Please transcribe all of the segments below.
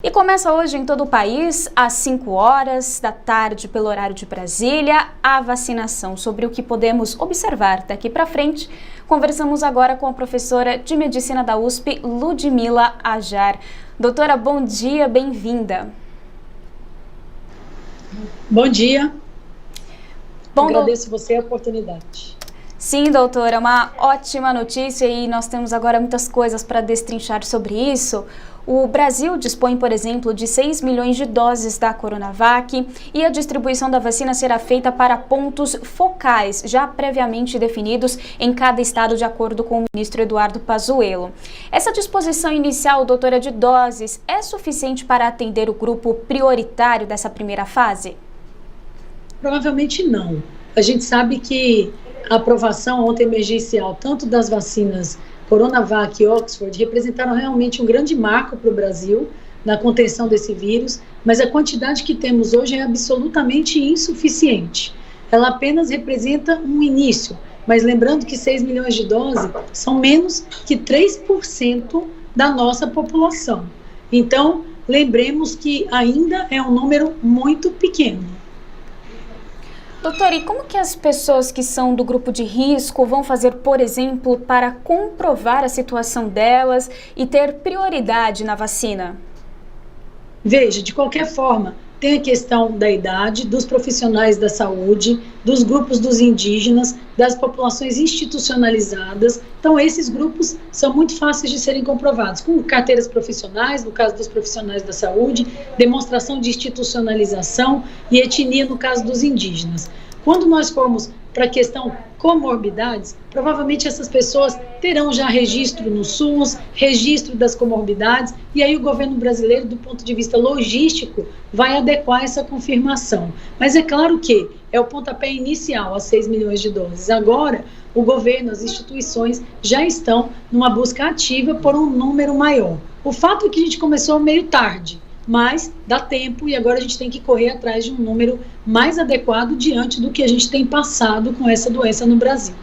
E começa hoje em todo o país, às 5 horas da tarde, pelo horário de Brasília, a vacinação. Sobre o que podemos observar daqui para frente, conversamos agora com a professora de Medicina da USP, Ludmila Ajar. Doutora, bom dia, bem-vinda. Bom dia. Agradeço você a oportunidade. Sim, doutora, uma ótima notícia e nós temos agora muitas coisas para destrinchar sobre isso. O Brasil dispõe, por exemplo, de 6 milhões de doses da Coronavac e a distribuição da vacina será feita para pontos focais, já previamente definidos em cada estado, de acordo com o ministro Eduardo Pazuello. Essa disposição inicial, doutora, de doses é suficiente para atender o grupo prioritário dessa primeira fase? Provavelmente não. A gente sabe que a aprovação ontem emergencial, tanto das vacinas Coronavac e Oxford, representaram realmente um grande marco para o Brasil na contenção desse vírus, mas a quantidade que temos hoje é absolutamente insuficiente. Ela apenas representa um início, mas lembrando que 6 milhões de doses são menos que 3% da nossa população. Então, lembremos que ainda é um número muito pequeno. Doutora, e como que as pessoas que são do grupo de risco vão fazer, por exemplo, para comprovar a situação delas e ter prioridade na vacina? Veja, de qualquer forma, tem a questão da idade, dos profissionais da saúde, dos grupos dos indígenas, das populações institucionalizadas. Então, esses grupos são muito fáceis de serem comprovados, com carteiras profissionais, no caso dos profissionais da saúde, demonstração de institucionalização e etnia, no caso dos indígenas. Quando nós formos para a questão comorbidades, provavelmente essas pessoas terão já registro no SUS, registro das comorbidades, e aí o governo brasileiro, do ponto de vista logístico, vai adequar essa confirmação. Mas é claro que é o pontapé inicial, as 6 milhões de doses. Agora, o governo, as instituições já estão numa busca ativa por um número maior. O fato é que a gente começou meio tarde, mas dá tempo e agora a gente tem que correr atrás de um número mais adequado diante do que a gente tem passado com essa doença no Brasil.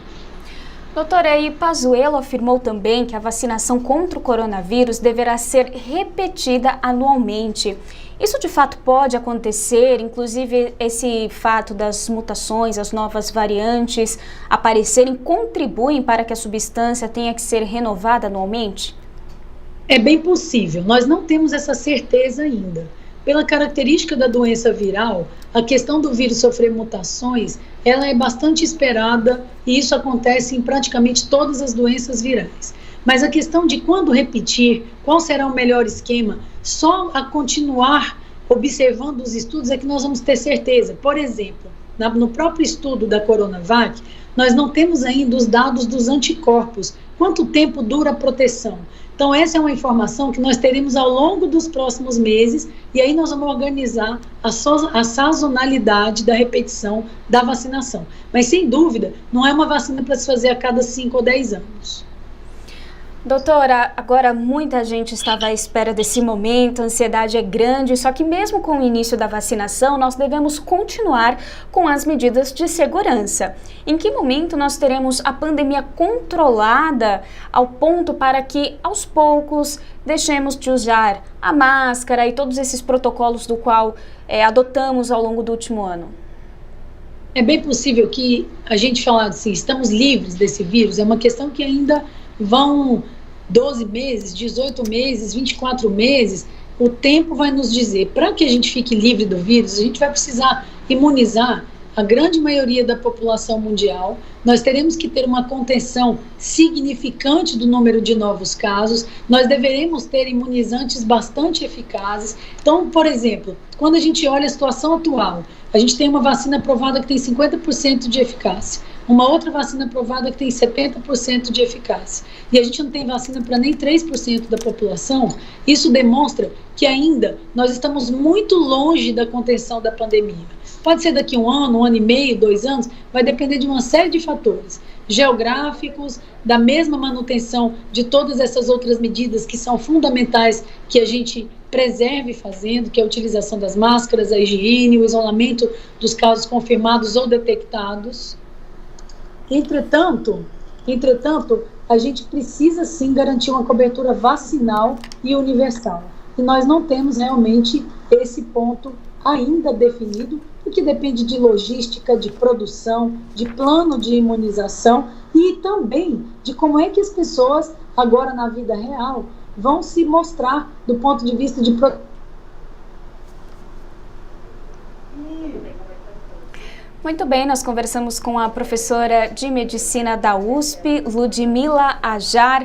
Doutora, e Pazuello afirmou também que a vacinação contra o coronavírus deverá ser repetida anualmente. Isso de fato pode acontecer, inclusive esse fato das mutações, as novas variantes aparecerem, contribuem para que a substância tenha que ser renovada anualmente? É bem possível, nós não temos essa certeza ainda. Pela característica da doença viral, a questão do vírus sofrer mutações, ela é bastante esperada e isso acontece em praticamente todas as doenças virais. Mas a questão de quando repetir, qual será o melhor esquema, só a continuar observando os estudos é que nós vamos ter certeza. Por exemplo, no próprio estudo da Coronavac, nós não temos ainda os dados dos anticorpos, quanto tempo dura a proteção. Então, essa é uma informação que nós teremos ao longo dos próximos meses e aí nós vamos organizar a sazonalidade da repetição da vacinação. Mas, sem dúvida, não é uma vacina para se fazer a cada 5 ou 10 anos. Doutora, agora muita gente estava à espera desse momento, a ansiedade é grande, só que mesmo com o início da vacinação, nós devemos continuar com as medidas de segurança. Em que momento nós teremos a pandemia controlada ao ponto para que, aos poucos, deixemos de usar a máscara e todos esses protocolos do qual adotamos ao longo do último ano? É bem possível que a gente falar assim, estamos livres desse vírus, é uma questão que ainda vão 12 meses, 18 meses, 24 meses, o tempo vai nos dizer, para que a gente fique livre do vírus, a gente vai precisar imunizar a grande maioria da população mundial, nós teremos que ter uma contenção significante do número de novos casos, nós deveremos ter imunizantes bastante eficazes. Então, por exemplo, quando a gente olha a situação atual, a gente tem uma vacina aprovada que tem 50% de eficácia, uma outra vacina aprovada que tem 70% de eficácia, e a gente não tem vacina para nem 3% da população, isso demonstra que ainda nós estamos muito longe da contenção da pandemia. Pode ser daqui um ano e meio, 2 anos, vai depender de uma série de fatores geográficos, da mesma manutenção de todas essas outras medidas que são fundamentais que a gente preserve fazendo, que é a utilização das máscaras, a higiene, o isolamento dos casos confirmados ou detectados. Entretanto, a gente precisa sim garantir uma cobertura vacinal e universal. e nós não temos realmente esse ponto ainda definido, porque depende de logística, de produção, de plano de imunização e também de como é que as pessoas, agora na vida real, vão se mostrar do ponto de vista de Muito bem, nós conversamos com a professora de medicina da USP, Ludmila Ajar.